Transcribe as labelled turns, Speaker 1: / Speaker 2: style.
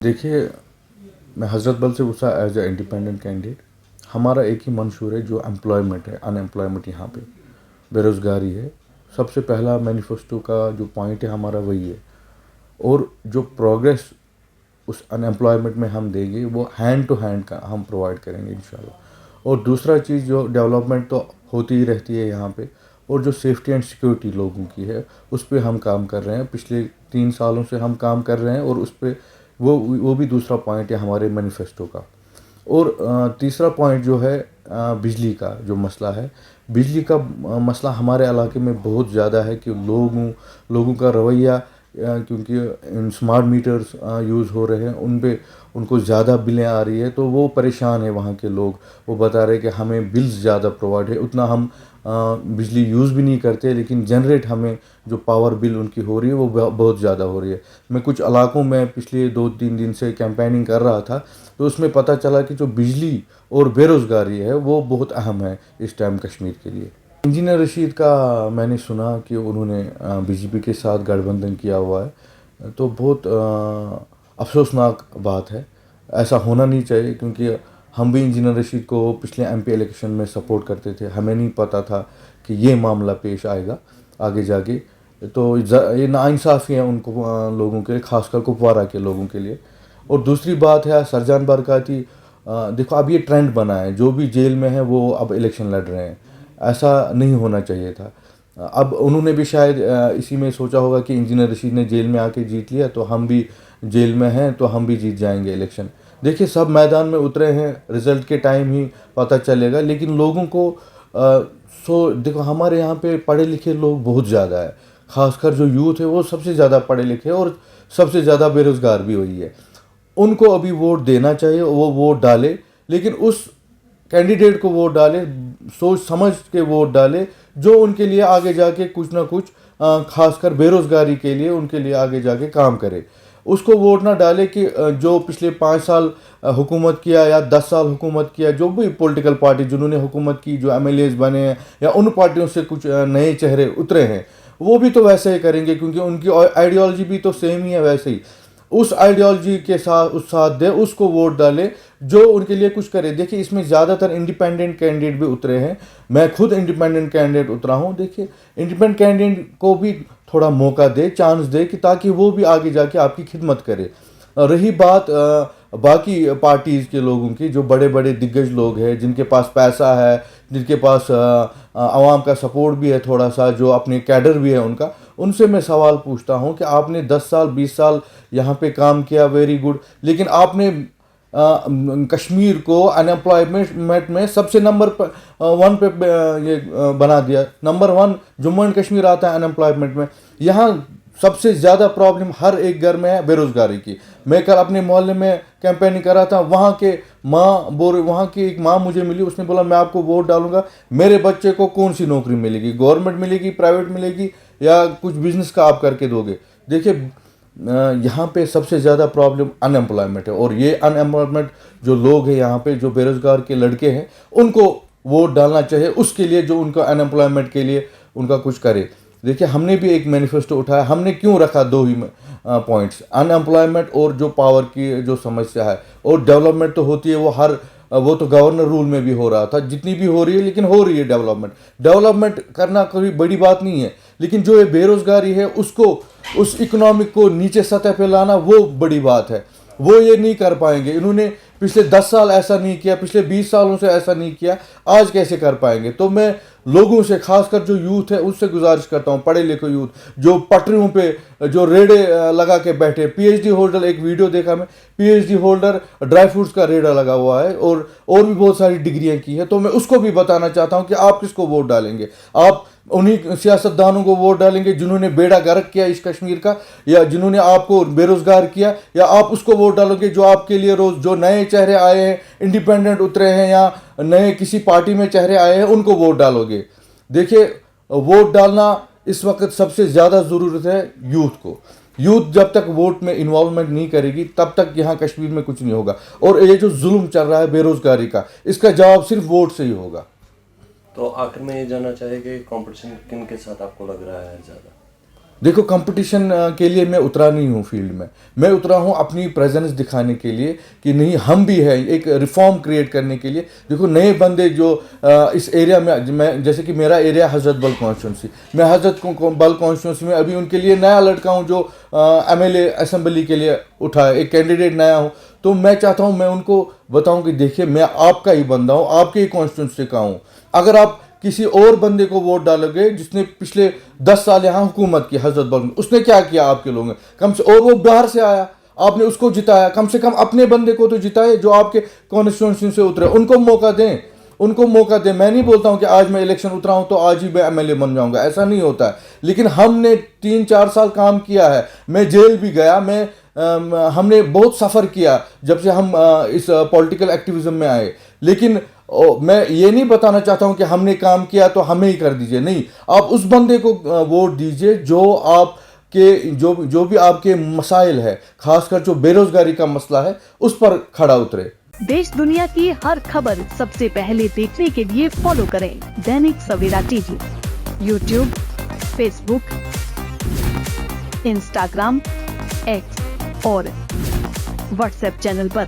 Speaker 1: देखिए, मैं हज़रत बल से पूछा एज ए इंडिपेंडेंट कैंडिडेट। हमारा एक ही मंशूर है जो एम्प्लॉयमेंट है, अनएम्प्लॉयमेंट यहाँ पे बेरोज़गारी है। सबसे पहला मैनिफेस्टो का जो पॉइंट है हमारा वही है, और जो प्रोग्रेस उस अनएम्प्लॉयमेंट में हम देंगे वो हैंड टू हैंड का हम प्रोवाइड करेंगे इंशाल्लाह। और दूसरा चीज़, जो डेवलपमेंट तो होती ही रहती है यहाँ पे, और जो सेफ्टी एंड सिक्योरिटी लोगों की है उस पर हम काम कर रहे हैं। पिछले 3 सालों से हम काम कर रहे हैं, और उस पर वो भी दूसरा पॉइंट है हमारे मैनिफेस्टो का। और तीसरा पॉइंट जो है बिजली का जो मसला है, बिजली का मसला हमारे इलाके में बहुत ज़्यादा है कि लोगों का रवैया, क्योंकि स्मार्ट मीटर्स यूज़ हो रहे हैं, उन पे उनको ज़्यादा बिलें आ रही है, तो वो परेशान है वहाँ के लोग। वो बता रहे हैं कि हमें बिल्स ज़्यादा प्रोवाइड है, उतना हम बिजली यूज़ भी नहीं करते, लेकिन जनरेट हमें जो पावर बिल उनकी हो रही है वो बहुत ज़्यादा हो रही है। मैं कुछ इलाकों में पिछले 2-3 दिन से कैंपेनिंग कर रहा था, तो उसमें पता चला कि जो बिजली और बेरोज़गारी है वो बहुत अहम है इस टाइम कश्मीर के लिए। इंजीनियर रशीद का मैंने सुना कि उन्होंने बीजेपी के साथ गठबंधन किया हुआ है, तो बहुत अफसोसनाक बात है। ऐसा होना नहीं चाहिए, क्योंकि हम भी इंजीनियर रशीद को पिछले एमपी इलेक्शन में सपोर्ट करते थे। हमें नहीं पता था कि ये मामला पेश आएगा आगे जाके। तो ये नाइंसाफ़ी है उनको लोगों के लिए, खासकर कुपवारा के लोगों के लिए। और दूसरी बात है सरजान बरकाती। देखो, अब ये ट्रेंड बना है, जो भी जेल में है वो अब इलेक्शन लड़ रहे हैं। ऐसा नहीं होना चाहिए था। अब उन्होंने भी शायद इसी में सोचा होगा कि इंजीनियर रशीद ने जेल में आके जीत लिया, तो हम भी जेल में हैं तो हम भी जीत जाएंगे इलेक्शन। देखिए, सब मैदान में उतरे हैं, रिज़ल्ट के टाइम ही पता चलेगा। लेकिन लोगों को देखो, हमारे यहाँ पे पढ़े लिखे लोग बहुत ज़्यादा है, खासकर जो यूथ है वो सबसे ज़्यादा पढ़े लिखे और सबसे ज़्यादा बेरोज़गार भी वही है। उनको अभी वोट देना चाहिए, वो वोट डाले, लेकिन उस कैंडिडेट को वोट डाले, सोच समझ के वोट डाले, जो उनके लिए आगे जाके कुछ ना कुछ खासकर बेरोज़गारी के लिए उनके लिए आगे जाके काम करे। उसको वोट ना डाले कि जो पिछले 5 साल हुकूमत किया या 10 साल हुकूमत किया, जो भी पॉलिटिकल पार्टी जिन्होंने हुकूमत की, जो एमएलएज बने हैं या उन पार्टियों से कुछ नए चेहरे उतरे हैं, वो भी तो वैसे ही करेंगे, क्योंकि उनकी आइडियोलॉजी भी तो सेम ही है वैसे ही। उस आइडियोलॉजी के साथ उस साथ दे, उसको वोट डाले जो उनके लिए कुछ करे। देखिए, इसमें ज़्यादातर इंडिपेंडेंट कैंडिडेट भी उतरे हैं। मैं खुद इंडिपेंडेंट कैंडिडेट उतरा हूँ। देखिए, इंडिपेंडेंट कैंडिडेट को भी थोड़ा मौका दे, चांस दे, कि ताकि वो भी आगे जाके आपकी खिदमत करे। रही बात बाकी पार्टीज़ के लोगों की, जो बड़े बड़े दिग्गज लोग हैं, जिनके पास पैसा है, जिनके पास आवाम का सपोर्ट भी है थोड़ा सा, जो अपने कैडर भी है उनका, उनसे मैं सवाल पूछता हूं कि आपने 10 साल 20 साल यहाँ पे काम किया, वेरी गुड, लेकिन आपने कश्मीर को अनएम्प्लॉयमेंट में सबसे नंबर 1 पे ये बना दिया। नंबर 1 जम्मू एंड कश्मीर आता है अनएम्प्लॉयमेंट में। यहाँ सबसे ज़्यादा प्रॉब्लम हर एक घर में है बेरोज़गारी की। मैं कल अपने मोहल्ले में कैंपेनिंग कर रहा था, वहाँ की एक माँ मुझे मिली, उसने बोला मैं आपको वोट डालूंगा, मेरे बच्चे को कौन सी नौकरी मिलेगी, गवर्नमेंट मिलेगी, प्राइवेट मिलेगी, या कुछ बिजनेस का आप करके दोगे। देखिए, यहाँ पे सबसे ज़्यादा प्रॉब्लम अनएम्प्लॉयमेंट है, और ये अनएम्प्लॉयमेंट जो लोग हैं यहाँ पे, जो बेरोज़गार के लड़के हैं, उनको वोट डालना चाहिए उसके लिए, जो उनका अनएम्प्लॉयमेंट के लिए उनका कुछ करे। देखिए, हमने भी एक मैनिफेस्टो उठाया। हमने क्यों रखा 2 ही पॉइंट्स, अनएम्प्लॉयमेंट और जो पावर की जो समस्या है। और डेवलपमेंट तो होती है, वो तो गवर्नर रूल में भी हो रहा था, जितनी भी हो रही है, लेकिन हो रही है डेवलपमेंट करना कोई बड़ी बात नहीं है, लेकिन जो ये बेरोज़गारी है उसको, उस इकोनॉमिक को नीचे सतह पे लाना, वो बड़ी बात है। वो ये नहीं कर पाएंगे। इन्होंने पिछले 10 साल ऐसा नहीं किया, पिछले 20 सालों से ऐसा नहीं किया, आज कैसे कर पाएंगे। तो मैं लोगों से, खासकर जो यूथ है, उससे गुजारिश करता हूँ, पढ़े लिखे यूथ, जो पटरियों पे जो रेड़े लगा के बैठे, पीएचडी होल्डर, एक वीडियो देखा मैं, पीएचडी होल्डर ड्राई फ्रूट्स का रेड़ा लगा हुआ है, और भी बहुत सारी डिग्रियां की है। तो मैं उसको भी बताना चाहता हूँ कि आप किसको वोट डालेंगे। आप उन्हीं सियासतदानों को वोट डालेंगे जिन्होंने बेड़ा गर्क किया इस कश्मीर का, या जिन्होंने आपको बेरोजगार किया, या आप उसको वोट डालोगे जो आपके लिए रोज, जो नए चेहरे आए हैं, इंडिपेंडेंट उतरे हैं, या नए किसी पार्टी में चेहरे आए हैं, उनको वोट डालोगे। देखिए, वोट डालना इस वक्त सबसे ज़्यादा ज़रूरत है यूथ को। यूथ जब तक वोट में इन्वॉल्वमेंट नहीं करेगी, तब तक यहाँ कश्मीर में कुछ नहीं होगा। और ये जो जुल्म चल रहा है बेरोजगारी का, इसका जवाब सिर्फ वोट से ही होगा।
Speaker 2: तो आखिर में ये जानना चाहिए कि कंपटीशन किन के साथ आपको लग रहा है ज़्यादा?
Speaker 1: دیکھو کمپٹیشن کے لیے میں اترا نہیں ہوں فیلڈ میں اترا ہوں اپنی پریزنس دکھانے کے لیے کہ نہیں ہم بھی ہیں، ایک ریفارم کریٹ کرنے کے لیے. دیکھو نئے بندے جو اس ایریا میں جیسے کہ میرا ایریا حضرت بل کانسٹیچوئنسی، میں حضرت بل کانسٹیچوئنسی میں ابھی ان کے لیے نیا لڑکا ہوں جو ایم ایل اے اسمبلی کے لیے اٹھا ہے، ایک کینڈیڈیٹ نیا ہوں. تو میں چاہتا ہوں میں ان کو بتاؤں کہ دیکھیے میں آپ کا ہی بندہ ہوں، آپ کے ہی کانسٹیچوئنسی کا ہوں. اگر آپ کسی اور بندے کو ووٹ ڈالو گے جس نے پچھلے 10 سال یہاں حکومت کی حضرت بل میں، اس نے کیا کیا آپ کے لوگوں نے، کم سے اور وہ باہر سے آیا، آپ نے اس کو جتایا، کم سے کم اپنے بندے کو تو جتائے جو آپ کے کانسٹیچوئنسی سے اترے، ان کو موقع دیں، ان کو موقع دیں. میں نہیں بولتا ہوں کہ آج میں الیکشن اترا ہوں تو آج ہی میں ایم ایل اے بن جاؤں گا، ایسا نہیں ہوتا ہے. لیکن ہم نے 3-4 سال کام کیا ہے، میں جیل بھی گیا، ہم نے بہت سفر کیا جب سے ہم اس پولیٹیکل ایکٹیویزم میں آئے. لیکن میں یہ نہیں بتانا چاہتا ہوں کہ ہم نے کام کیا تو ہمیں ہی کر دیجئے، نہیں، آپ اس بندے کو ووٹ دیجئے جو آپ کے جو بھی آپ کے مسائل ہے، خاص کر جو بے روزگاری کا مسئلہ ہے اس پر کھڑا اترے.
Speaker 2: دیش دنیا کی ہر خبر سب سے پہلے دیکھنے کے لیے فالو کریں دینک سویرا ٹی وی، یوٹیوب، فیس بک، انسٹاگرام، ایکس اور واٹس ایپ چینل پر.